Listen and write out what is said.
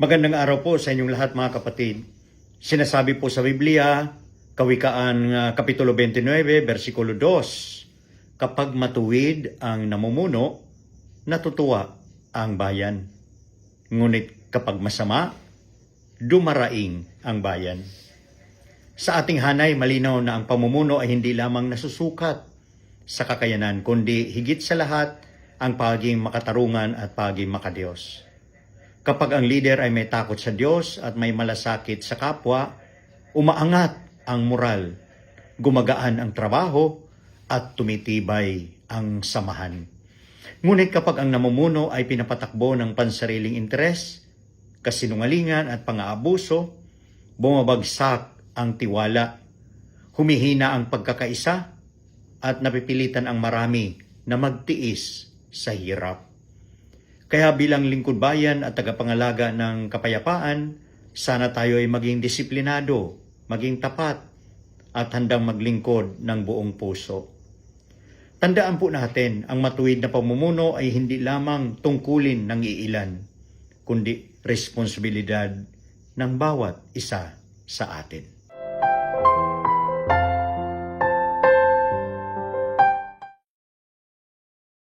Magandang araw po sa inyong lahat mga kapatid. Sinasabi po sa Biblia, Kawikaan Kapitulo 29, versikulo 2, kapag matuwid ang namumuno, natutuwa ang bayan. Ngunit kapag masama, dumaraing ang bayan. Sa ating hanay, malinaw na ang pamumuno ay hindi lamang nasusukat sa kakayanan, kundi higit sa lahat ang pagiging makatarungan at pagiging makadiyos. Kapag ang leader ay may takot sa Diyos at may malasakit sa kapwa, umaangat ang moral, gumagaan ang trabaho, at tumitibay ang samahan. Ngunit kapag ang namumuno ay pinapatakbo ng pansariling interes, kasinungalingan at pang-aabuso, bumabagsak ang tiwala, humihina ang pagkakaisa, at napipilitan ang marami na magtiis sa hirap. Kaya bilang lingkod bayan at tagapangalaga ng kapayapaan, sana tayo ay maging disiplinado, maging tapat, at handang maglingkod ng buong puso. Tandaan po natin, ang matuwid na pamumuno ay hindi lamang tungkulin ng iilan, kundi responsibilidad ng bawat isa sa atin.